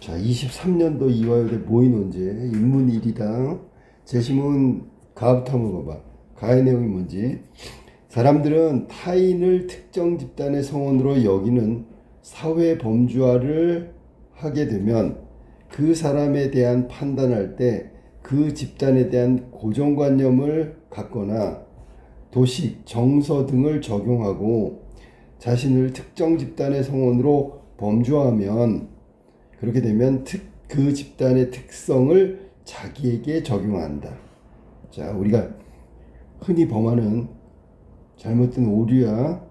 자, 23년도 이화여대 모의 논제 인문 1위당 제시문 가부터 한번 봐봐. 가의 내용이 뭔지. 사람들은 타인을 특정 집단의 성원으로 여기는 사회 범주화를 하게 되면 그 사람에 대한 판단할 때 그 집단에 대한 고정관념을 갖거나 도식, 정서 등을 적용하고 자신을 특정 집단의 성원으로 범주화하면 그렇게 되면 그 집단의 특성을 자기에게 적용한다. 자, 우리가 흔히 범하는 잘못된 오류야.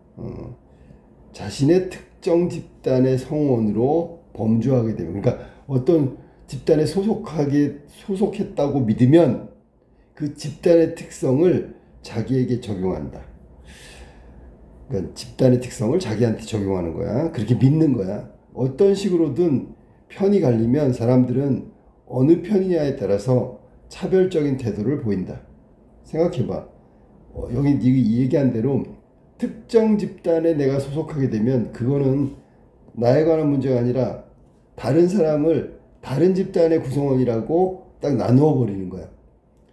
자신의 특정 집단의 성원으로 범주하게 되면, 그러니까 어떤 집단에 소속했다고 믿으면 그 집단의 특성을 자기에게 적용한다. 그러니까 집단의 특성을 자기한테 적용하는 거야. 그렇게 믿는 거야. 어떤 식으로든 편이 갈리면 사람들은 어느 편이냐에 따라서 차별적인 태도를 보인다. 생각해봐. 여기 이 얘기한 대로 특정 집단에 내가 소속하게 되면 그거는 나에 관한 문제가 아니라 다른 사람을 다른 집단의 구성원이라고 딱 나누어 버리는 거야.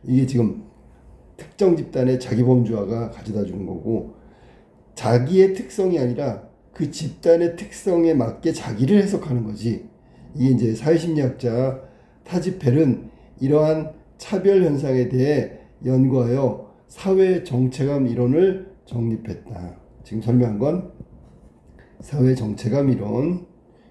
이게 지금 특정 집단의 자기범주화가 가져다 주는 거고, 자기의 특성이 아니라 그 집단의 특성에 맞게 자기를 해석하는 거지. 이게 이제 사회심리학자 타지펠은 이러한 차별 현상에 대해 연구하여 사회 정체감 이론을 정립했다. 지금 설명한 건 사회 정체감 이론.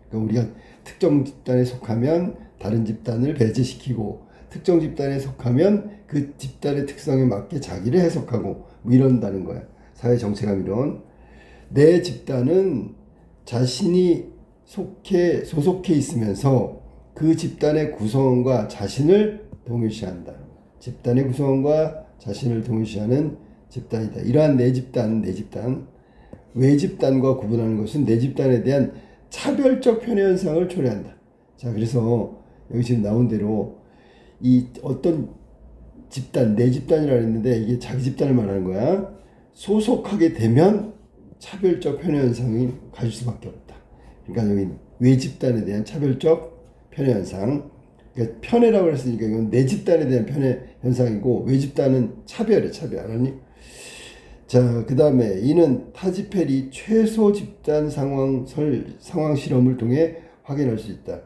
그러니까 우리가 특정 집단에 속하면 다른 집단을 배제시키고, 특정 집단에 속하면 그 집단의 특성에 맞게 자기를 해석하고 뭐 이런다는 거야. 사회 정체감 이론. 내 집단은 자신이 소속해 있으면서 그 집단의 구성원과 자신을 동일시한다. 집단의 구성원과 자신을 동일시하는 집단이다. 이러한 내 집단, 외집단과 구분하는 것은 내 집단에 대한 차별적 편의 현상을 초래한다. 자, 그래서 여기 지금 나온 대로 이 어떤 집단, 내 집단이라고 했는데 이게 자기 집단을 말하는 거야. 소속하게 되면 차별적 편의 현상이 가질 수밖에 없다. 그러니까 여기 외집단에 대한 차별적 편의 현상. 그러니까 편애라고 했으니까 이건 내 집단에 대한 편의 현상이고, 외집단은 차별이야, 차별. 알았니? 자, 그 다음에 이는 타지펠이 최소 집단 상황 실험을 통해 확인할 수 있다.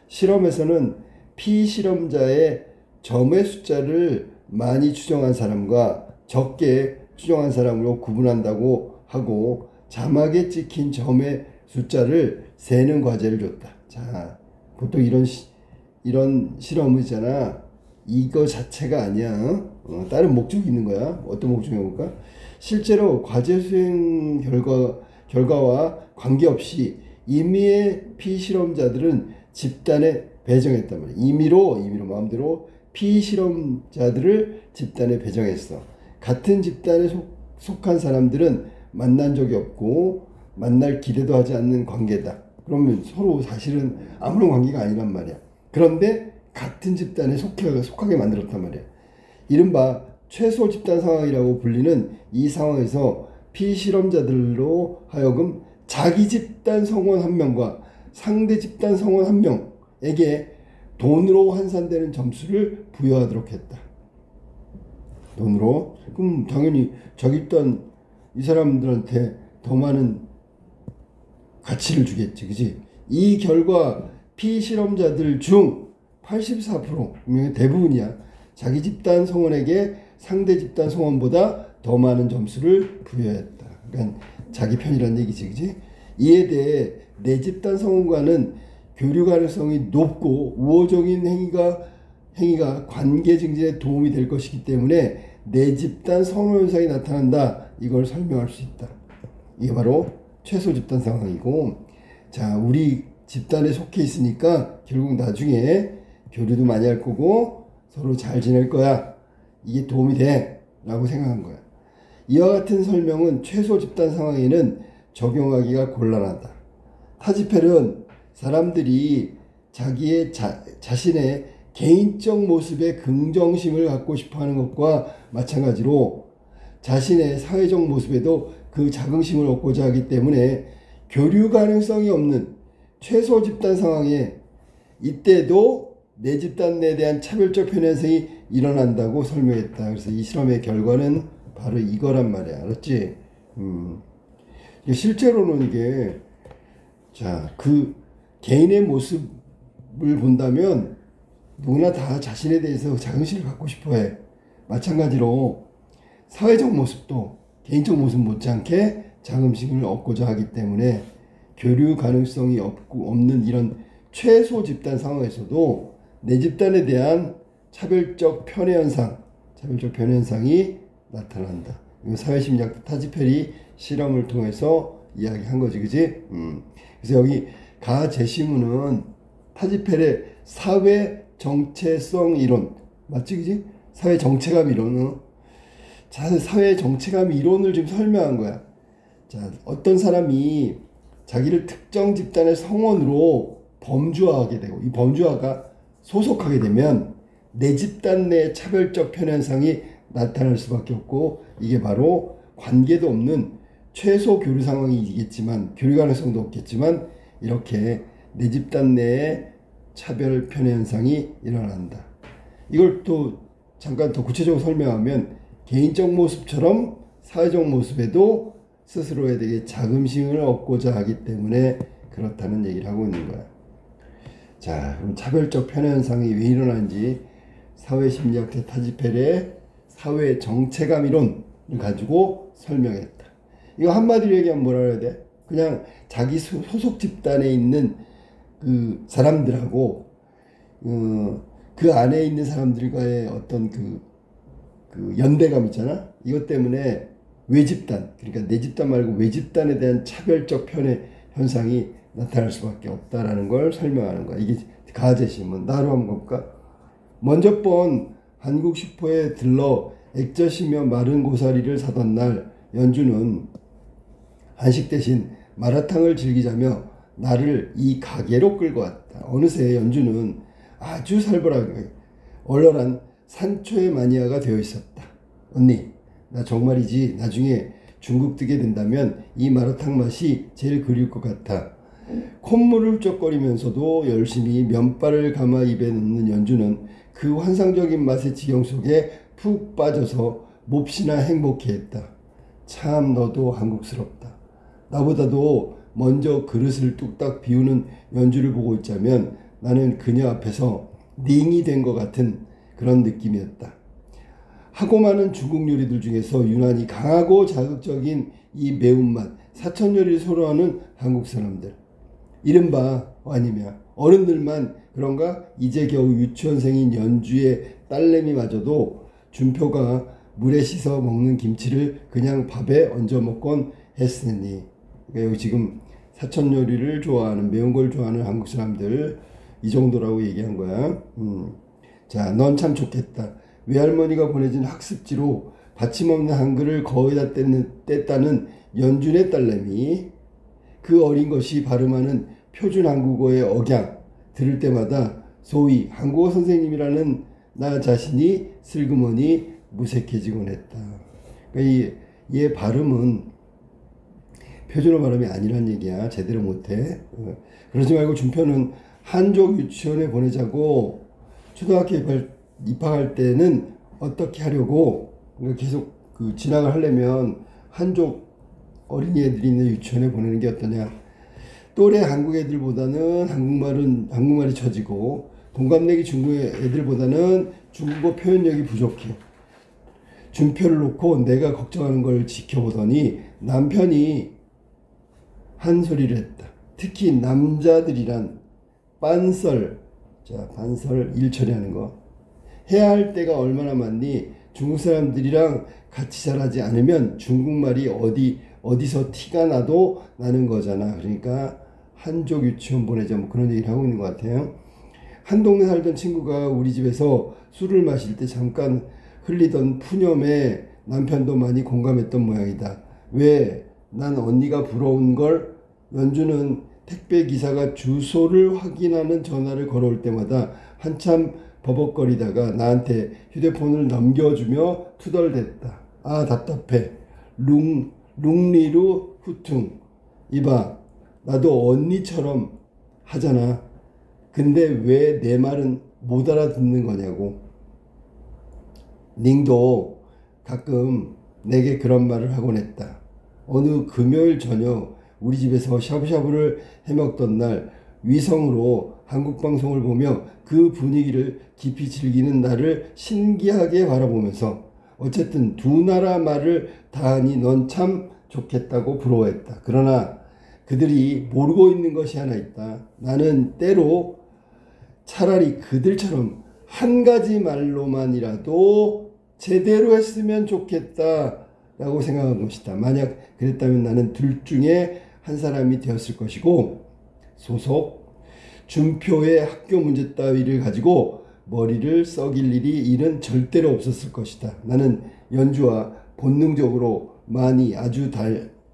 실험에서는 피실험자의 점의 숫자를 많이 추정한 사람과 적게 추정한 사람으로 구분한다고 하고, 자막에 찍힌 점의 숫자를 세는 과제를 줬다. 자, 보통 이런 실험은 있잖아. 이거 자체가 아니야. 다른 목적이 있는 거야. 어떤 목적이 볼까? 실제로 과제 수행 결과와 관계없이 임의의 피실험자들은 집단에 배정했단 말이야. 임의로 마음대로 피실험자들을 집단에 배정했어. 같은 집단에 속한 사람들은 만난 적이 없고 만날 기대도 하지 않는 관계다. 그러면 서로 사실은 아무런 관계가 아니란 말이야. 그런데 같은 집단에 속하게 만들었단 말이야. 이른바 최소 집단 상황이라고 불리는 이 상황에서 피실험자들로 하여금 자기 집단 성원 한 명과 상대 집단 성원 한 명에게 돈으로 환산되는 점수를 부여하도록 했다. 돈으로? 그럼 당연히 자기 집단 이 사람들한테 더 많은 가치를 주겠지, 그지? 이 결과 피실험자들 중 84%, 대부분이야. 자기 집단 성원에게 상대 집단 성원보다 더 많은 점수를 부여했다. 그러니까 자기 편이란 얘기지, 그지? 이에 대해 내 집단 성원과는 교류 가능성이 높고 우호적인 행위가 관계 증진에 도움이 될 것이기 때문에 내 집단 선호 현상이 나타난다. 이걸 설명할 수 있다. 이게 바로 최소 집단 상황이고, 자, 우리 집단에 속해 있으니까 결국 나중에 교류도 많이 할 거고 서로 잘 지낼 거야. 이게 도움이 돼 라고 생각한 거야. 이와 같은 설명은 최소 집단 상황에는 적용하기가 곤란하다. 타지펠은 사람들이 자신의 개인적 모습에 긍정심을 갖고 싶어하는 것과 마찬가지로 자신의 사회적 모습에도 그 자긍심을 얻고자 하기 때문에 교류 가능성이 없는 최소 집단 상황에 이때도 내 집단 내에 대한 차별적 편현상이 일어난다고 설명했다. 그래서 이 실험의 결과는 바로 이거란 말이야. 알았지? 실제로는 이게 자, 그 개인의 모습을 본다면 누구나 다 자신에 대해서 자긍심을 갖고 싶어 해. 마찬가지로 사회적 모습도 개인적 모습 못지않게 자긍심을 얻고자 하기 때문에 교류 가능성이 없는 이런 최소 집단 상황에서도 내 집단에 대한 차별적 편현상이 나타난다. 이거 사회심리학 타지페리 실험을 통해서 이야기한 거지, 그지? 그래서 여기 가 제시문은 타지펠의 사회 정체성 이론 맞지, 그지? 사회 정체감 이론은 사회 정체감 이론을 지금 설명한 거야. 자, 어떤 사람이 자기를 특정 집단의 성원으로 범주화하게 되고 이 범주화가 소속하게 되면 내 집단 내 차별적 편현상이 나타날 수밖에 없고 이게 바로 관계도 없는 최소 교류 상황이겠지만 교류 가능성도 없겠지만 이렇게 내 집단 내에 차별 편현상이 일어난다. 이걸 또 잠깐 더 구체적으로 설명하면 개인적 모습처럼 사회적 모습에도 스스로에 대해 자긍심을 얻고자 하기 때문에 그렇다는 얘기를 하고 있는 거야. 자, 그럼 차별적 편현상이 왜 일어나는지 사회심리학자 타지펠의 사회 정체감 이론을 가지고 설명했다. 이거 한마디로 얘기하면 뭐라 그래야 돼? 그냥 자기 소속 집단에 있는 그 사람들하고 그 안에 있는 사람들과의 어떤 그 연대감 있잖아. 이것 때문에 외집단, 그러니까 내 집단 말고 외집단에 대한 차별적 현상이 나타날 수밖에 없다라는 걸 설명하는 거야. 이게 가제시문. 나로 한번 볼까? 먼저 번 한국 슈퍼에 들러 액젓이며 마른 고사리를 사던 날 연주는 한식 대신 마라탕을 즐기자며 나를 이 가게로 끌고 왔다. 어느새 연주는 아주 살벌하게 얼얼한 산초의 마니아가 되어 있었다. 언니, 나 정말이지 나중에 중국 뜨게 된다면 이 마라탕 맛이 제일 그리울 것 같아. 콧물을 훌쩍거리면서도 열심히 면발을 감아 입에 넣는 연주는 그 환상적인 맛의 지경 속에 푹 빠져서 몹시나 행복해했다. 참 너도 한국스럽다. 나보다도 먼저 그릇을 뚝딱 비우는 연주를 보고 있자면 나는 그녀 앞에서 링이 된 것 같은 그런 느낌이었다. 하고 많은 중국 요리들 중에서 유난히 강하고 자극적인 이 매운맛, 사천 요리를 선호하는 한국 사람들. 이른바 아니면 어른들만 그런가? 이제 겨우 유치원생인 연주의 딸내미마저도 준표가 물에 씻어 먹는 김치를 그냥 밥에 얹어 먹곤 했으니. 그러니까 여기 지금 사천 요리를 좋아하는, 매운 걸 좋아하는 한국 사람들 이 정도라고 얘기한 거야. 자, 넌 참 좋겠다. 외할머니가 보내준 학습지로 받침없는 한글을 거의 다 뗐다는 연준의 딸내미. 그 어린 것이 발음하는 표준 한국어의 억양 들을 때마다 소위 한국어 선생님이라는 나 자신이 슬그머니 무색해지곤 했다. 그러니까 얘 발음은 표준어 발음이 아니란 얘기야. 제대로 못해. 그러지 말고 준표는 한족 유치원에 보내자고 초등학교 입학할 때는 어떻게 하려고 계속 진학을 하려면 한족 어린이애들이 있는 유치원에 보내는 게 어떠냐. 또래 한국 애들보다는 한국말이 처지고 동갑내기 중국 애들보다는 중국어 표현력이 부족해. 준표를 놓고 내가 걱정하는 걸 지켜보더니 남편이 한 소리를 했다. 특히 남자들이란 빤썰, 자, 반설 일 처리하는 거 해야 할 때가 얼마나 많니? 중국 사람들이랑 같이 자라지 않으면 중국말이 어디서 티가 나도 나는 거잖아. 그러니까 한족 유치원 보내자, 뭐 그런 얘기를 하고 있는 것 같아요. 한 동네 살던 친구가 우리 집에서 술을 마실 때 잠깐 흘리던 푸념에 남편도 많이 공감했던 모양이다. 왜? 난 언니가 부러운 걸. 연주는 택배 기사가 주소를 확인하는 전화를 걸어올 때마다 한참 버벅거리다가 나한테 휴대폰을 넘겨주며 투덜댔다. 아, 답답해. 룽리루 후퉁. 이봐, 나도 언니처럼 하잖아. 근데 왜 내 말은 못 알아듣는 거냐고. 닝도 가끔 내게 그런 말을 하곤 했다. 어느 금요일 저녁 우리 집에서 샤브샤브를 해먹던 날 위성으로 한국 방송을 보며 그 분위기를 깊이 즐기는 나를 신기하게 바라보면서 어쨌든 두 나라 말을 다 하니 넌 참 좋겠다고 부러워했다. 그러나 그들이 모르고 있는 것이 하나 있다. 나는 때로 차라리 그들처럼 한 가지 말로만이라도 제대로 했으면 좋겠다 라고 생각한 것이다. 만약 그랬다면 나는 둘 중에 한 사람이 되었을 것이고, 소속 준표의 학교 문제 따위를 가지고 머리를 썩일 일이 일은 절대로 없었을 것이다. 나는 연주와 본능적으로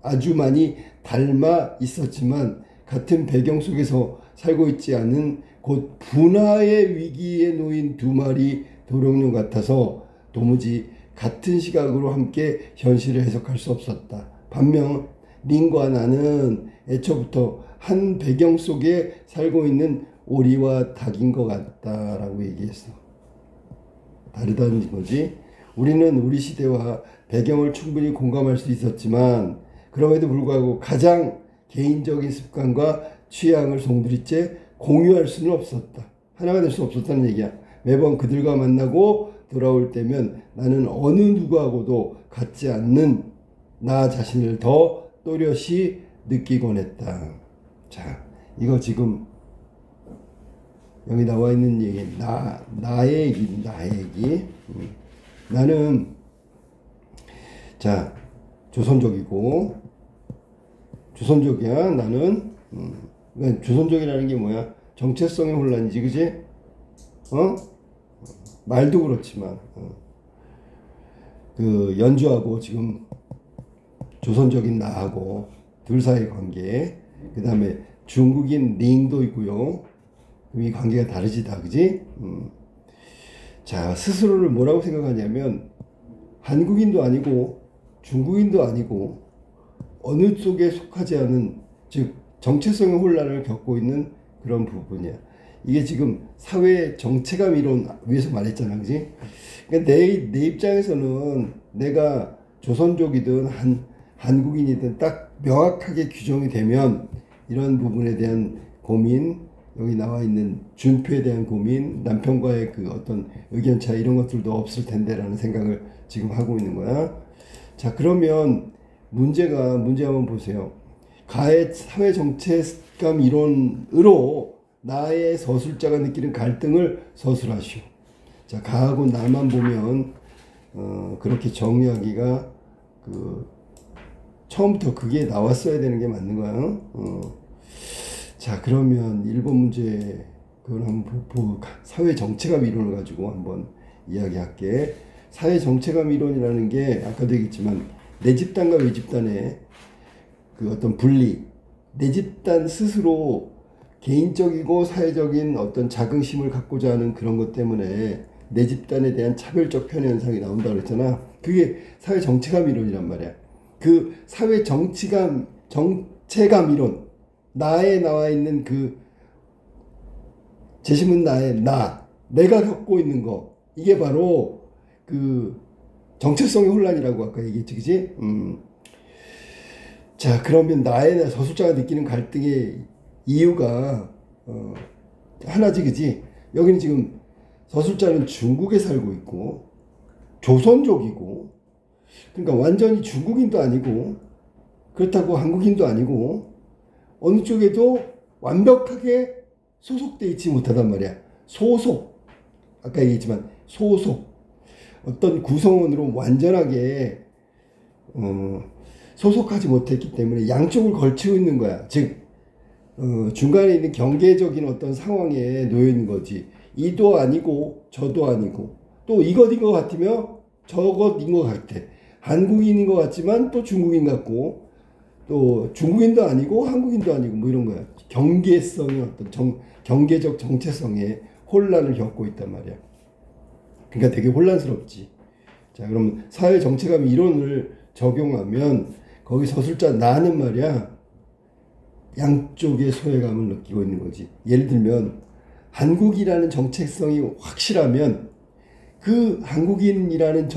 아주 많이 닮아 있었지만 같은 배경 속에서 살고 있지 않은 곧 분화의 위기에 놓인 두 마리 도롱뇽 같아서 도무지 같은 시각으로 함께 현실을 해석할 수 없었다. 반면 린과 나는 애초부터 한 배경 속에 살고 있는 오리와 닭인 것 같다라고 얘기했어. 다르다는 거지. 우리는 우리 시대와 배경을 충분히 공감할 수 있었지만 그럼에도 불구하고 가장 개인적인 습관과 취향을 송두리째 공유할 수는 없었다. 하나가 될 수 없었다는 얘기야. 매번 그들과 만나고 돌아올 때면 나는 어느 누구하고도 같지 않는 나 자신을 더 또렷이 느끼곤 했다. 자, 이거 지금 여기 나와 있는 얘기, 나의 얘기. 나는, 자, 조선족이야. 나는, 그러니까 조선족이라는 게 뭐야? 정체성의 혼란이지, 그지? 말도 그렇지만, 그 연주하고 지금 조선적인 나하고 둘 사이의 관계, 그 다음에 중국인 링도 있고요. 이 관계가 다르지 다, 그지? 자, 스스로를 뭐라고 생각하냐면 한국인도 아니고 중국인도 아니고 어느 쪽에 속하지 않은, 즉 정체성의 혼란을 겪고 있는 그런 부분이야. 이게 지금 사회 정체감 이론 위에서 말했잖아, 그지? 그러니까 내 입장에서는 내가 조선족이든 한국인이든 딱 명확하게 규정이 되면 이런 부분에 대한 고민, 여기 나와 있는 준표에 대한 고민, 남편과의 그 어떤 의견 차이 이런 것들도 없을 텐데라는 생각을 지금 하고 있는 거야. 자, 그러면 문제 한번 보세요. 가해 사회 정체감 이론으로 나의 서술자가 느끼는 갈등을 서술하시오. 자, 가하고 나만 보면 그렇게 정의하기가 처음부터 그게 나왔어야 되는 게 맞는 거야. 자, 그러면 1번 문제 그걸 한번 사회 정체감 이론을 가지고 한번 이야기할게. 사회 정체감 이론이라는 게 아까도 얘기했지만 내 집단과 외 집단의 그 어떤 분리, 내 집단 스스로 개인적이고 사회적인 어떤 자긍심을 갖고자 하는 그런 것 때문에 내 집단에 대한 차별적 편의 현상이 나온다고 그랬잖아. 그게 사회 정체감 이론이란 말이야. 그 사회 정체감 이론, 나에 나와 있는 그 제시문 나의 내가 겪고 있는 거, 이게 바로 그 정체성의 혼란이라고 아까 얘기했지, 그지? 자, 그러면 나의 서술자가 느끼는 갈등의 이유가 하나지, 그지? 여기는 지금 서술자는 중국에 살고 있고 조선족이고, 그러니까 완전히 중국인도 아니고 그렇다고 한국인도 아니고 어느 쪽에도 완벽하게 소속돼 있지 못하단 말이야. 아까 얘기했지만 어떤 구성원으로 완전하게 소속하지 못했기 때문에 양쪽을 걸치고 있는 거야. 즉 중간에 있는 경계적인 어떤 상황에 놓여 있는 거지. 이도 아니고 저도 아니고 또 이것인 것 같으며 저것인 것 같아. 한국인인 것 같지만 또 중국인 같고 또 중국인도 아니고 한국인도 아니고 뭐 이런 거야. 경계성의 어떤 경계적 정체성에 혼란을 겪고 있단 말이야. 그러니까 되게 혼란스럽지. 자, 그럼 사회 정체감 이론을 적용하면 거기 서술자 나는 말이야 양쪽의 소외감을 느끼고 있는 거지. 예를 들면 한국이라는 정체성이 확실하면 그 한국인이라는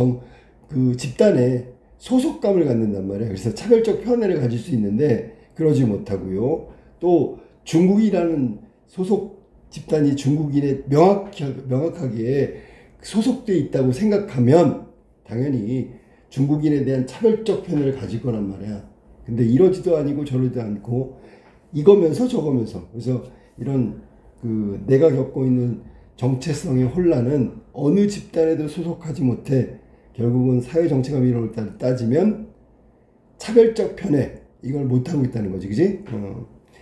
그 집단에 소속감을 갖는단 말이에요. 그래서 차별적 편애를 가질 수 있는데 그러지 못하고요. 또 중국이라는 소속 집단이 중국인에 명확하게 소속돼 있다고 생각하면 당연히 중국인에 대한 차별적 편애를 가질 거란 말이야. 근데 이러지도 아니고 저러지도 않고 이거면서 저거면서, 그래서 이런 그 내가 겪고 있는 정체성의 혼란은 어느 집단에도 소속하지 못해 결국은 사회 정체감 이론을 따지면 차별적 편애 이걸 못하고 있다는 거지, 그지?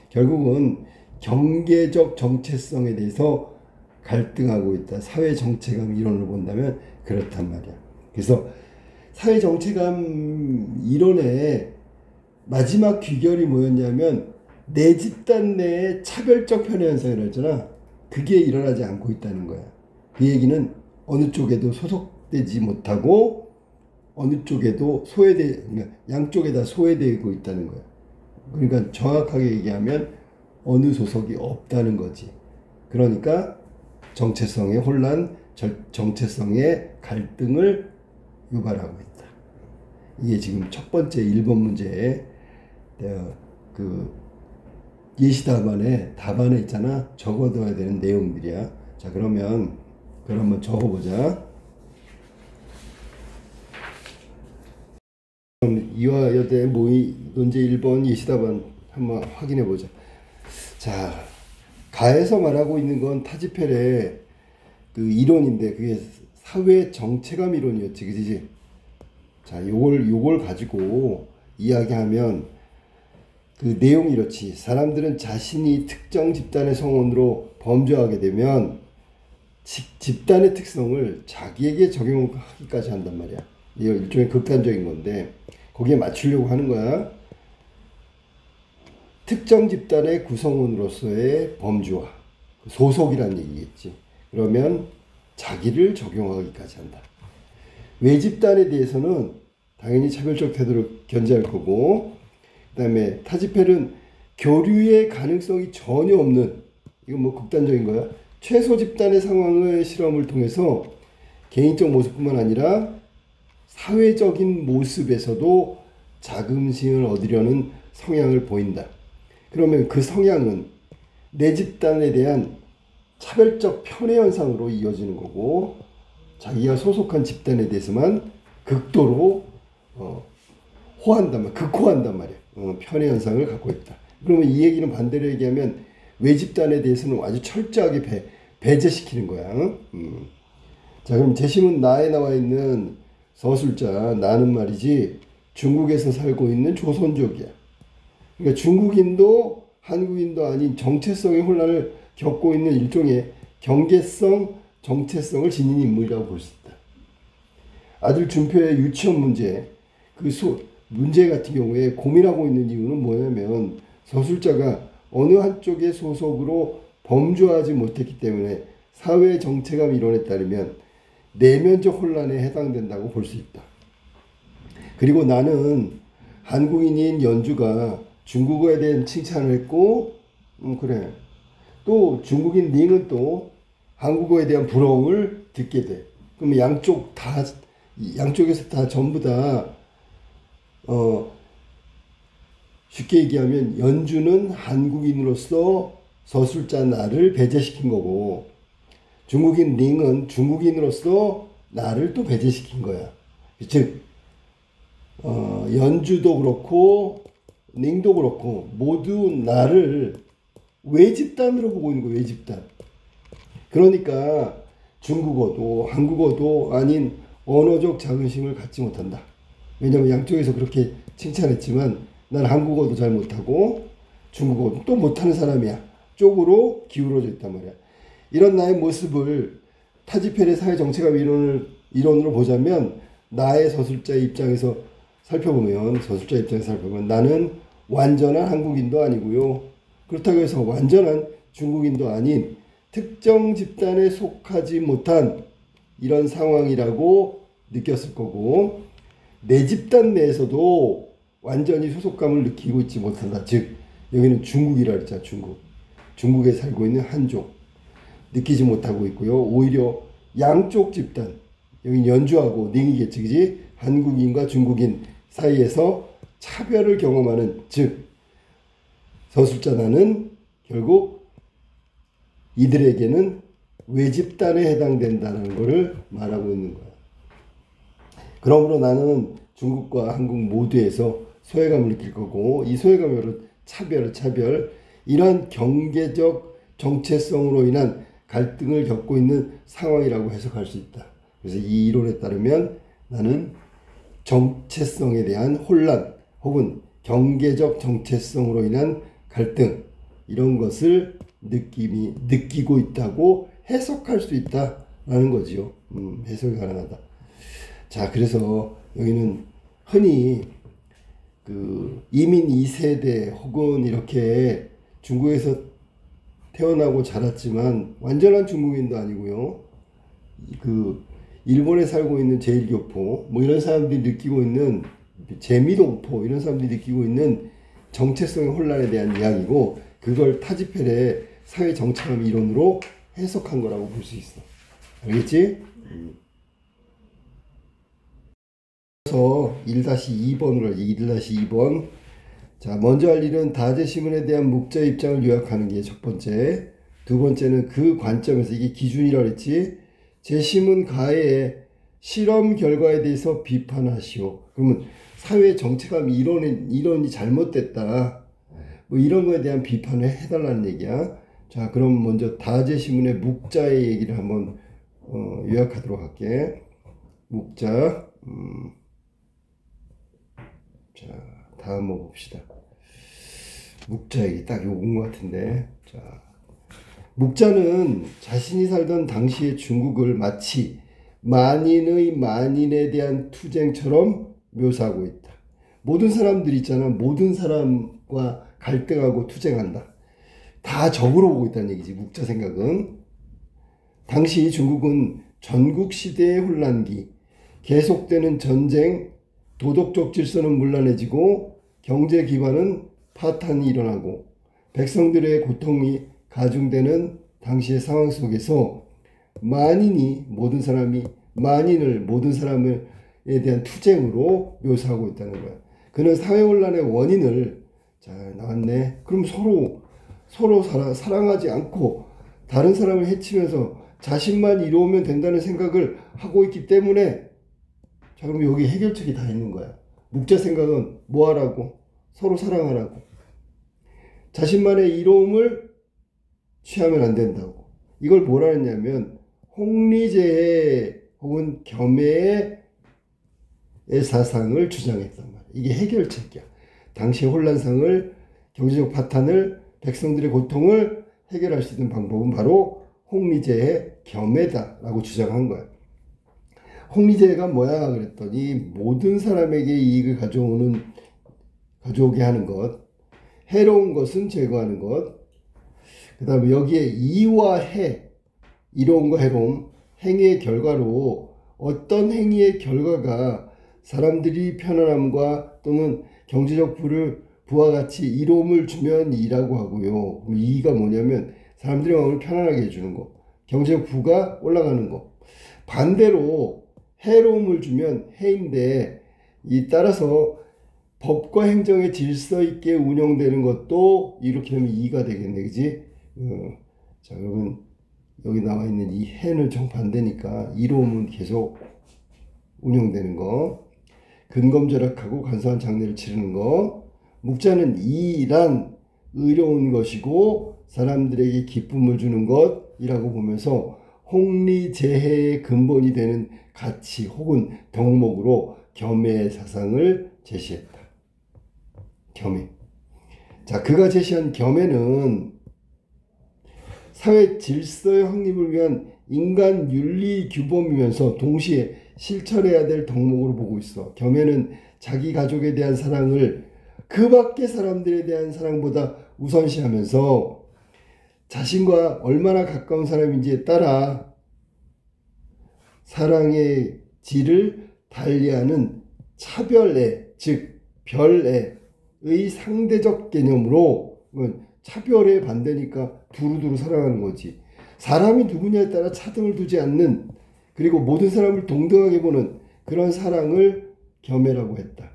결국은 경계적 정체성에 대해서 갈등하고 있다. 사회 정체감 이론을 본다면 그렇단 말이야. 그래서 사회 정체감 이론의 마지막 귀결이 뭐였냐면 내 집단 내에 차별적 편애 현상이 일어나잖아. 그게 일어나지 않고 있다는 거야. 그 얘기는 어느 쪽에도 소속되지 못하고 어느 쪽에도 그러니까 양쪽에 다 소외되고 있다는 거야. 그러니까 정확하게 얘기하면 어느 소속이 없다는 거지. 그러니까 정체성의 혼란, 정체성의 갈등을 유발하고 있다. 이게 지금 첫 번째 1번 문제에 그 예시 답안에 있잖아. 적어둬야 되는 내용들이야. 자, 그러면 그걸 한번 적어보자. 그럼 이화여대 모의 논제 1번 예시 답안 한번 확인해 보자. 자, 가에서 말하고 있는 건 타지펠의 그 이론인데 그게 사회 정체감 이론이었지, 그지? 자, 요걸 가지고 이야기하면 그 내용이 이렇지. 사람들은 자신이 특정 집단의 성원으로 범죄하게 되면 집단의 특성을 자기에게 적용하기까지 한단 말이야. 이거 일종의 극단적인 건데 거기에 맞추려고 하는 거야. 특정 집단의 구성원으로서의 범주화, 소속이란 얘기겠지. 그러면 자기를 적용하기까지 한다. 외집단에 대해서는 당연히 차별적 태도를 견지할 거고, 그 다음에 타지펠은 교류의 가능성이 전혀 없는, 이건 뭐 극단적인 거야. 최소 집단의 상황의 실험을 통해서 개인적 모습뿐만 아니라 사회적인 모습에서도 자긍심을 얻으려는 성향을 보인다. 그러면 그 성향은 내 집단에 대한 차별적 편애 현상으로 이어지는 거고, 자기가 소속한 집단에 대해서만 극도로 극호한단 말이야. 편애 현상을 갖고 있다. 그러면 이 얘기는 반대로 얘기하면 외집단에 대해서는 아주 철저하게 배제시키는 거야. 자, 그럼 제시문 나에 나와 있는 서술자 나는 말이지 중국에서 살고 있는 조선족이야. 그러니까 중국인도 한국인도 아닌 정체성의 혼란을 겪고 있는 일종의 경계성 정체성을 지닌 인물이라고 볼 수 있다. 아들 준표의 유치원 문제, 문제 같은 경우에 고민하고 있는 이유는 뭐냐면 서술자가 어느 한쪽의 소속으로 범주하지 못했기 때문에 사회 정체감 이론에 따르면 내면적 혼란에 해당된다고 볼 수 있다. 그리고 나는 한국인인 연주가 중국어에 대한 칭찬을 했고, 그래. 또 중국인 닝은 또 한국어에 대한 부러움을 듣게 돼. 그러면 양쪽에서 다 전부 다 쉽게 얘기하면 연주는 한국인으로서 서술자 나를 배제시킨 거고, 중국인 링은 중국인으로서 나를 또 배제시킨 거야. 즉 연주도 그렇고 링도 그렇고 모두 나를 외집단으로 보고 있는 거야. 외집단. 그러니까 중국어도 한국어도 아닌 언어적 자긍심을 갖지 못한다. 왜냐면 양쪽에서 그렇게 칭찬했지만 난 한국어도 잘 못하고 중국어도 또 못하는 사람이야 쪽으로 기울어져 있단 말이야. 이런 나의 모습을 타지펠의 사회 정체감 이론으로 보자면 나의 서술자 입장에서 살펴보면 나는 완전한 한국인도 아니고요. 그렇다고 해서 완전한 중국인도 아닌 특정 집단에 속하지 못한 이런 상황이라고 느꼈을 거고, 내 집단 내에서도 완전히 소속감을 느끼고 있지 못한다. 즉 여기는 중국이라 그랬잖아. 중국에 살고 있는 한족. 느끼지 못하고 있고요. 오히려 양쪽 집단, 여기 연주하고 닝이겠지, 그지? 한국인과 중국인 사이에서 차별을 경험하는, 즉 서술자나는 결국 이들에게는 외집단에 해당된다는 것을 말하고 있는 거야. 그러므로 나는 중국과 한국 모두에서 소외감을 느낄 거고, 이 소외감은 차별, 이러한 경계적 정체성으로 인한 갈등을 겪고 있는 상황이라고 해석할 수 있다. 그래서 이 이론에 따르면 나는 정체성에 대한 혼란 혹은 경계적 정체성으로 인한 갈등, 이런 것을 느끼고 있다고 해석할 수 있다라는 거지요. 해석이 가능하다. 자, 그래서 여기는 흔히 그 이민 2세대 혹은 이렇게 중국에서 태어나고 자랐지만 완전한 중국인도 아니고요. 그 일본에 살고 있는 제1교포 뭐 이런 사람들이 느끼고 있는 재미동포, 이런 사람들이 느끼고 있는 정체성의 혼란에 대한 이야기고, 그걸 타지펠의 사회 정체감 이론으로 해석한 거라고 볼 수 있어. 알겠지? 그래서 1-2번으로 하지. 1-2번. 자, 먼저 할 일은 다제시문에 대한 묵자의 입장을 요약하는 게 첫 번째. 두 번째는 그 관점에서, 이게 기준이라고 했지, 제시문 가의 실험 결과에 대해서 비판하시오. 그러면 사회 정체감 이론이 잘못됐다, 뭐 이런 거에 대한 비판을 해달라는 얘기야. 자, 그럼 먼저 다제시문의 묵자의 얘기를 한번 요약하도록 할게. 묵자. 자, 다음 한번 봅시다. 묵자 얘기 딱 요건 것 같은데. 자, 묵자는 자신이 살던 당시의 중국을 마치 만인의 만인에 대한 투쟁처럼 묘사하고 있다. 모든 사람들 있잖아. 모든 사람과 갈등하고 투쟁한다. 다 적으로 보고 있다는 얘기지, 묵자 생각은. 당시 중국은 전국시대의 혼란기, 계속되는 전쟁, 도덕적 질서는 문란해지고 경제 기반은 파탄이 일어나고 백성들의 고통이 가중되는 당시의 상황 속에서 모든 사람에 대한 투쟁으로 묘사하고 있다는 거야. 그는 사회혼란의 원인을, 자, 나왔네. 그럼 서로 사랑하지 않고 다른 사람을 해치면서 자신만 이루면 된다는 생각을 하고 있기 때문에, 자, 그럼 여기 해결책이 다 있는 거야. 묵자 생각은 뭐 하라고? 서로 사랑하라고. 자신만의 이로움을 취하면 안 된다고. 이걸 뭐라 했냐면 홍리제의 혹은 겸해의 사상을 주장했단 말이야. 이게 해결책이야. 당시의 혼란상을, 경제적 파탄을, 백성들의 고통을 해결할 수 있는 방법은 바로 홍리제의 겸해다라고 주장한 거야. 홍리제가 뭐야 그랬더니 모든 사람에게 이익을 가져오게 하는 것, 해로운 것은 제거하는 것, 그 다음에 여기에 이와 해, 이로움과 해로움, 행위의 결과로 어떤 행위의 결과가 사람들이 편안함과 또는 경제적 부와 같이 이로움을 주면 이라고 하고요. 이가 뭐냐면 사람들의 마음을 편안하게 해주는 거, 경제적 부가 올라가는 거. 반대로 해로움을 주면 해인데, 따라서 법과 행정의 질서 있게 운영되는 것도 이렇게 하면 이가 되겠네, 그지? 자, 그러면 여기 나와 있는 이 해는 정반대니까 이로움은 계속 운영되는 거, 근검절약하고 간소한 장례를 치르는 거. 묵자는 이란 의로운 것이고 사람들에게 기쁨을 주는 것이라고 보면서 홍리제해의 근본이 되는 가치 혹은 덕목으로 겸해의 사상을 제시했다. 겸해. 자, 그가 제시한 겸해는 사회 질서의 확립을 위한 인간 윤리 규범이면서 동시에 실천해야 될 덕목으로 보고 있어. 겸해는 자기 가족에 대한 사랑을 그 밖의 사람들에 대한 사랑보다 우선시하면서 자신과 얼마나 가까운 사람인지에 따라 사랑의 질을 달리하는 차별애, 즉 별애의 상대적 개념으로, 차별의 반대니까 두루두루 사랑하는 거지. 사람이 누구냐에 따라 차등을 두지 않는, 그리고 모든 사람을 동등하게 보는 그런 사랑을 겸해라고 했다.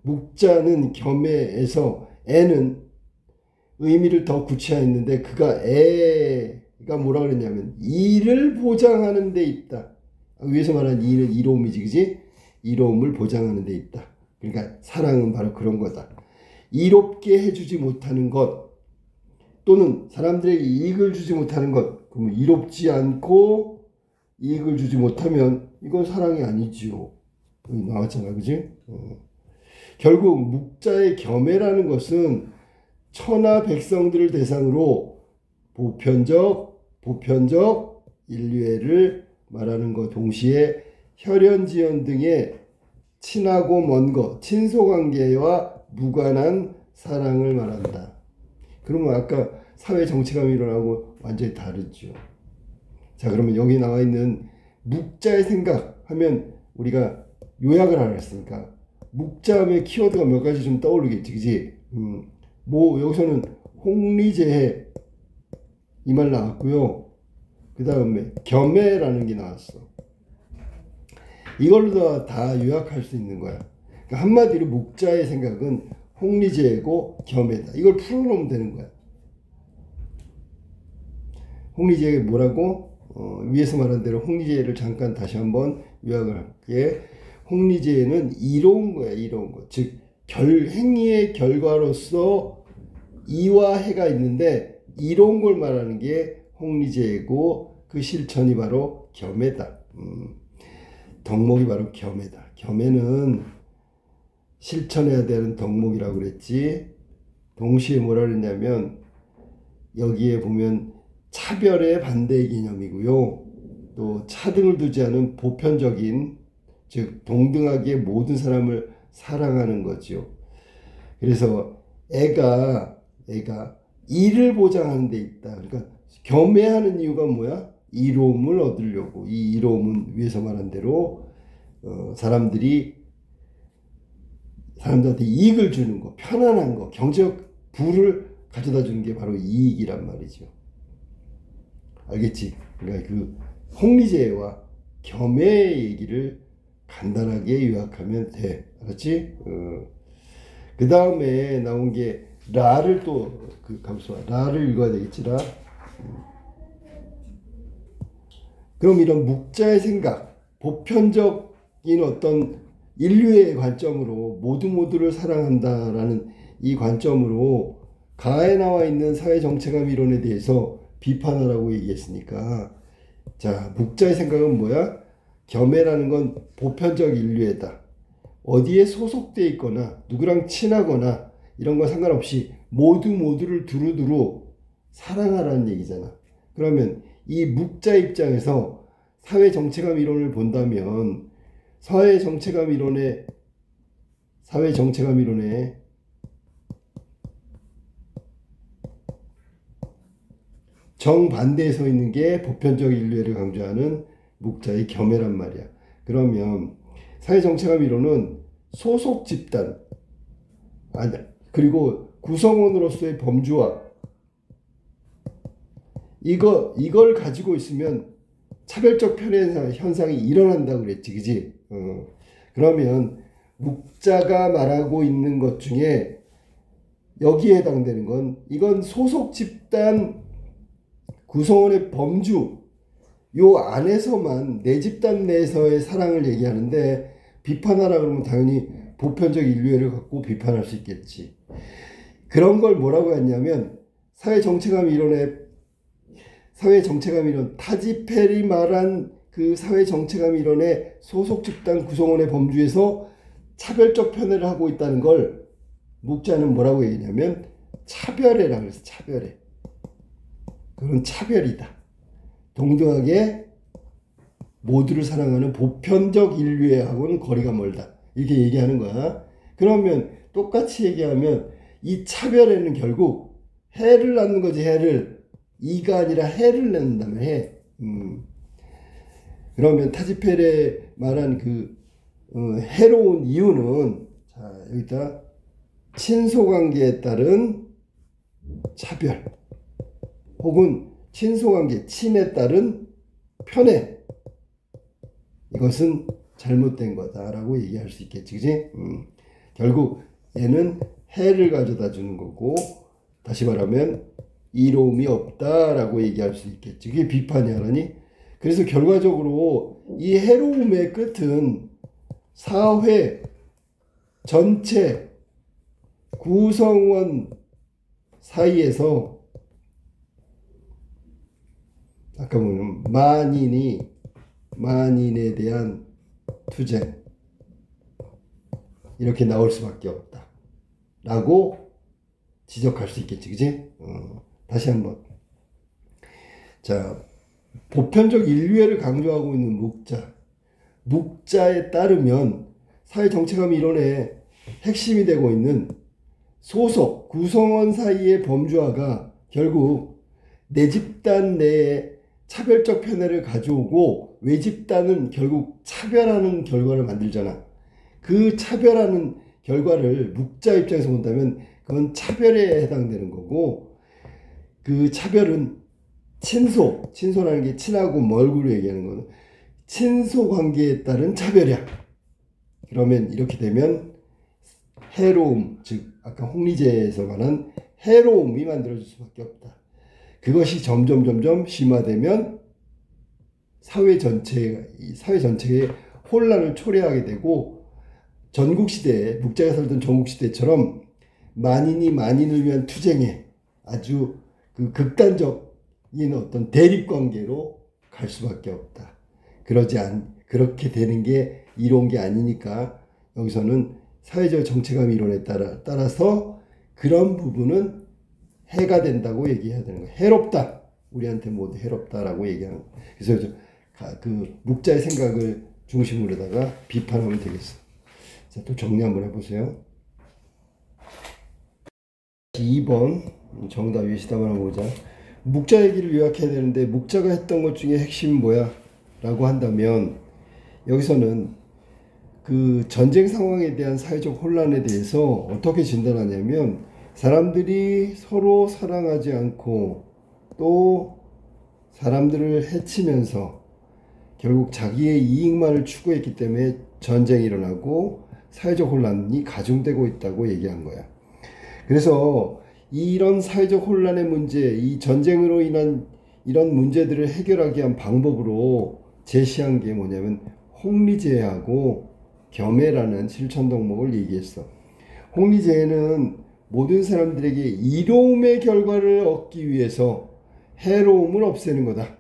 묵자는 겸해에서 애는 의미를 더 구체화했는데, 그가 애가 뭐라 그랬냐면 이를 보장하는 데 있다. 위에서 말한 이는 이로움이지, 그지? 이로움을 보장하는 데 있다. 그러니까 사랑은 바로 그런 거다. 이롭게 해주지 못하는 것, 또는 사람들에게 이익을 주지 못하는 것, 그러면 이롭지 않고 이익을 주지 못하면 이건 사랑이 아니지요. 여기 나왔잖아, 그지? 결국 묵자의 겸해라는 것은 천하 백성들을 대상으로 보편적 인류애를 말하는 것, 동시에 혈연지연 등의 친하고 먼 것, 친소관계와 무관한 사랑을 말한다. 그러면 아까 사회정체감 이론하고 완전히 다르죠. 자, 그러면 여기 나와 있는 묵자의 생각 하면 우리가 요약을 하라 했으니까 묵자 하면 키워드가 몇 가지 좀 떠오르겠지, 그지? 뭐 여기서는 홍리재해 이 말 나왔고요. 그 다음에 겸해라는 게 나왔어. 이걸로 다 요약할 수 있는 거야. 그러니까 한마디로 묵자의 생각은 홍리재해고 겸해다. 이걸 풀어놓으면 되는 거야. 홍리재해 뭐라고? 위에서 말한 대로 홍리재해를 잠깐 다시 한번 요약을 할게. 홍리재해는 이로운 거야, 이로운 거. 즉 행위의 결과로서 이와 해가 있는데 이로운 걸 말하는 게 홍리재해고, 그 실천이 바로 겸해다. 덕목이 바로 겸해다. 겸해는 실천해야 되는 덕목이라고 그랬지. 동시에 뭐라 그랬냐면 여기에 보면 차별의 반대 개념이고요. 또 차등을 두지 않은 보편적인, 즉 동등하게 모든 사람을 사랑하는 거죠. 그래서 애가 이를 보장하는 데 있다. 그러니까 겸해하는 이유가 뭐야? 이로움을 얻으려고. 이 이로움은 위에서 말한 대로 사람들한테 이익을 주는 거, 편안한 거, 경제적 부를 가져다 주는 게 바로 이익이란 말이죠. 알겠지? 그러니까 그 홍리재해와 겸해의 얘기를 간단하게 요약하면 돼. 알았지? 그 다음에 나온 게 라를 또 라를 읽어야 되겠지. 라. 그럼 이런 묵자의 생각, 보편적인 어떤 인류의 관점으로 모두를 사랑한다라는 이 관점으로 가에 나와 있는 사회정체감 이론에 대해서 비판하라고 얘기했으니까, 자, 묵자의 생각은 뭐야? 겸해라는 건 보편적 인류애다. 어디에 소속돼 있거나 누구랑 친하거나 이런 거 상관없이 모두를 두루두루 사랑하라는 얘기잖아. 그러면 이 묵자 입장에서 사회정체감 이론을 본다면 사회정체감 이론에 정반대에 서 있는 게 보편적 인류애를 강조하는 묵자의 겸해란 말이야. 그러면 사회정체감 이론은 소속 집단, 그리고 구성원으로서의 범주와 이걸 가지고 있으면 차별적 편애 현상이 일어난다고 그랬지, 그지? 그러면 묵자가 말하고 있는 것 중에 여기에 해당되는 건, 이건 소속 집단 구성원의 범주, 요 안에서만, 내 집단 내에서의 사랑을 얘기하는데, 비판하라 그러면 당연히 보편적 인류애를 갖고 비판할 수 있겠지. 그런 걸 뭐라고 했냐면 사회정체감 이론 타지펠이 말한 그 사회정체감 이론의 소속 집단 구성원의 범주에서 차별적 편애를 하고 있다는 걸 묵자는 뭐라고 얘기냐면 차별애라고 해서 차별애. 그건 차별이다. 동등하게 모두를 사랑하는 보편적 인류애하고는 거리가 멀다. 이렇게 얘기하는 거야. 그러면 똑같이 얘기하면 이 차별에는 결국 해를 낳는 거지. 이가 아니라 해를 낳는다면 해. 그러면 타지펠의 말한 그 해로운 이유는, 자, 여기다 친소관계에 따른 차별 혹은 친소관계, 친에 따른 편애, 이것은 잘못된 거다라고 얘기할 수 있겠지, 그지? 결국 얘는 해를 가져다 주는 거고, 다시 말하면 이로움이 없다라고 얘기할 수 있겠지. 그게 비판이라니. 그래서 결과적으로 이 해로움의 끝은 사회 전체 구성원 사이에서 아까 보면 만인에 대한 투쟁, 이렇게 나올 수밖에 없다 라고 지적할 수 있겠지, 그지? 다시 한번. 자, 보편적 인류애를 강조하고 있는 묵자에 따르면 사회정체감 이론의 핵심이 되고 있는 소속, 구성원 사이의 범주화가 결국 내 집단 내에 차별적 편애를 가져오고 외 집단은 결국 차별하는 결과를 만들잖아. 그 차별하는 결과를 묵자 입장에서 본다면 그건 차별에 해당되는 거고, 그 차별은 친소라는 게 친하고 멀고로 얘기하는 거는 친소 관계에 따른 차별이야. 그러면 이렇게 되면 해로움, 즉 아까 홍리제에서 말한 해로움이 만들어질 수밖에 없다. 그것이 점점 심화되면 사회 전체의 혼란을 초래하게 되고, 전국시대에, 묵자가 살던 전국시대처럼 만인이 만인을 위한 투쟁에 아주 그 극단적인 어떤 대립관계로 갈 수밖에 없다. 그렇게 되는 게 이로운 게 아니니까 여기서는 사회적 정체감 이론에 따라서 그런 부분은 해가 된다고 얘기해야 되는 거예요. 해롭다. 우리한테 모두 해롭다라고 얘기하는 거예요. 그래서 그 묵자의 생각을 중심으로다가 비판하면 되겠어. 자, 또 정리 한번 해보세요. 2번 정답 예시답을 한번 보자. 묵자 얘기를 요약해야 되는데 묵자가 했던 것 중에 핵심은 뭐야? 라고 한다면 여기서는 그 전쟁 상황에 대한 사회적 혼란에 대해서 어떻게 진단하냐면, 사람들이 서로 사랑하지 않고 또 사람들을 해치면서 결국 자기의 이익만을 추구했기 때문에 전쟁이 일어나고 사회적 혼란이 가중되고 있다고 얘기한 거야. 그래서 이런 사회적 혼란의 문제, 이 전쟁으로 인한 이런 문제들을 해결하기 위한 방법으로 제시한 게 뭐냐면 홍리제하고 겸해라는 실천 덕목을 얘기했어. 홍리제는 모든 사람들에게 이로움의 결과를 얻기 위해서 해로움을 없애는 거다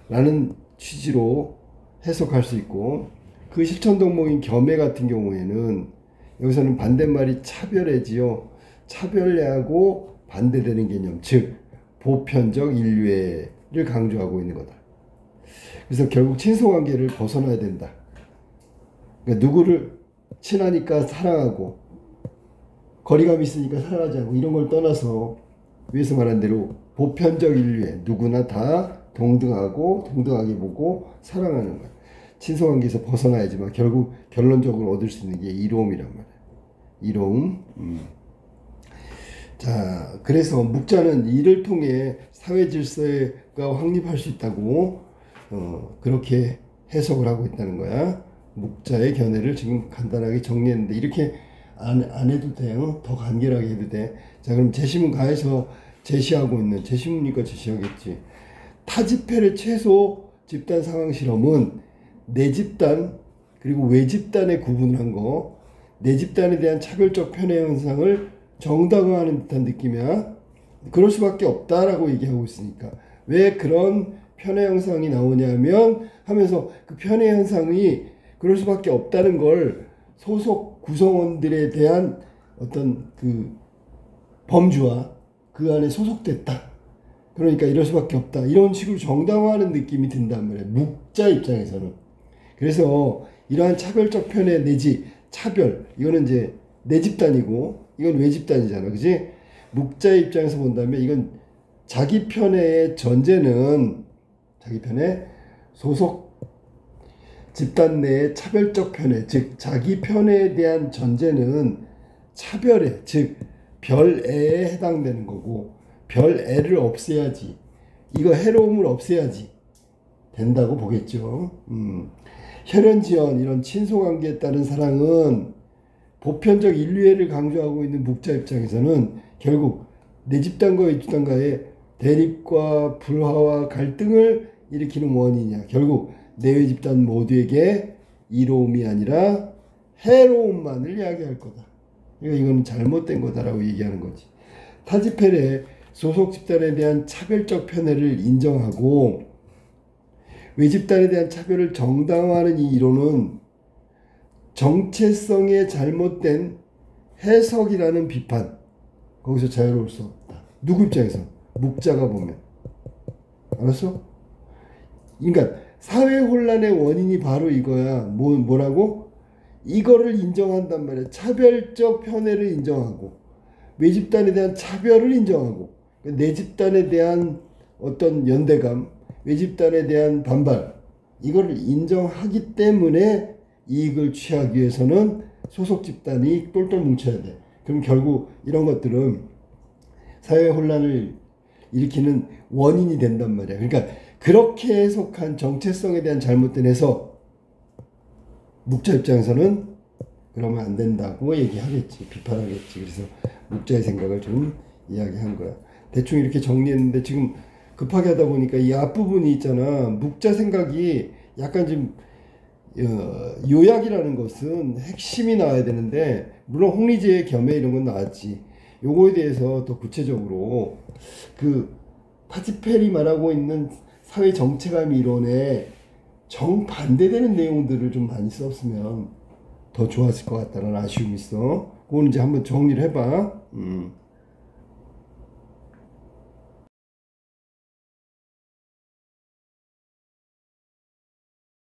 라는 취지로 해석할 수 있고, 그 실천 덕목인 겸해 같은 경우에는 여기서는 반대말이 차별애지요. 차별애하고 반대되는 개념, 즉 보편적 인류애를 강조하고 있는 거다. 그래서 결국 친소관계를 벗어나야 된다. 그러니까 누구를 친하니까 사랑하고 거리감이 있으니까 사랑하지 않고 이런 걸 떠나서 위에서 말한 대로 보편적 인류애, 누구나 다 동등하게 보고 사랑하는 거야. 친소관계에서 벗어나야지만 결국 결론적으로 얻을 수 있는 게 이로움이란 말이야. 이로움. 자, 그래서 묵자는 이를 통해 사회 질서가 확립할 수 있다고 그렇게 해석을 하고 있다는 거야. 묵자의 견해를 지금 간단하게 정리했는데 이렇게 안 해도 돼요. 더 간결하게 해도 돼. 자, 그럼 제시문 가에서 제시하고 있는, 제시문이니까 제시하겠지. 타집회의 최소 집단 상황 실험은 내 집단 그리고 외 집단에 구분한 거, 내 집단에 대한 차별적 편애 현상을 정당화하는 듯한 느낌이야. 그럴 수밖에 없다라고 얘기하고 있으니까. 왜 그런 편애 현상이 나오냐면 하면서 그 편애 현상이 그럴 수밖에 없다는 걸 소속 구성원들에 대한 어떤 그 범주와 그 안에 소속됐다. 그러니까 이럴 수밖에 없다. 이런 식으로 정당화하는 느낌이 든단 말이에요. 묵자 입장에서는. 그래서 이러한 차별적 편애 내지 차별, 이거는 이제 내 집단이고 이건 외 집단이잖아. 그지? 묵자의 입장에서 본다면 이건 자기 편애의 전제는, 자기 편애, 소속 집단 내의 차별적 편애, 즉 자기 편애에 대한 전제는 차별애, 즉 별애에 해당되는 거고, 별애를 없애야지 이거 해로움을 없애야지 된다고 보겠죠. 혈연지연 이런 친소관계에 따른 사랑은 보편적 인류애를 강조하고 있는 묵자 입장에서는 결국 내 집단과 이 집단과의 대립과 불화와 갈등을 일으키는 원인이야. 결국 내외 집단 모두에게 이로움이 아니라 해로움만을 이야기할 거다. 그러니까 이건 잘못된 거다라고 얘기하는 거지. 타지펠의 소속 집단에 대한 차별적 편애를 인정하고 외 집단에 대한 차별을 정당화하는 이 이론은 정체성의 잘못된 해석이라는 비판. 거기서 자유로울 수 없다. 누구 입장에서? 묵자가 보면. 알았어? 그러니까 사회 혼란의 원인이 바로 이거야. 뭐라고? 이거를 인정한단 말이야. 차별적 편애를 인정하고 외 집단에 대한 차별을 인정하고 내 집단에 대한 어떤 연대감, 외 집단에 대한 반발, 이거를 인정하기 때문에 이익을 취하기 위해서는 소속 집단이 똘똘 뭉쳐야 돼. 그럼 결국 이런 것들은 사회 혼란을 일으키는 원인이 된단 말이야. 그러니까 그렇게 해석한 정체성에 대한 잘못된 해석, 묵자 입장에서는 그러면 안 된다고 얘기하겠지. 비판하겠지. 그래서 묵자의 생각을 좀 이야기한 거야. 대충 이렇게 정리했는데 지금 급하게 하다 보니까 이 앞부분이 있잖아. 묵자 생각이 약간 좀 요약이라는 것은 핵심이 나와야 되는데, 물론 홍리지의 겸해 이런 건 나왔지. 요거에 대해서 더 구체적으로 그 타지펠이 말하고 있는 사회 정체감 이론에 정반대되는 내용들을 좀 많이 썼으면 더 좋았을 것 같다는 아쉬움이 있어. 그건 이제 한번 정리를 해봐.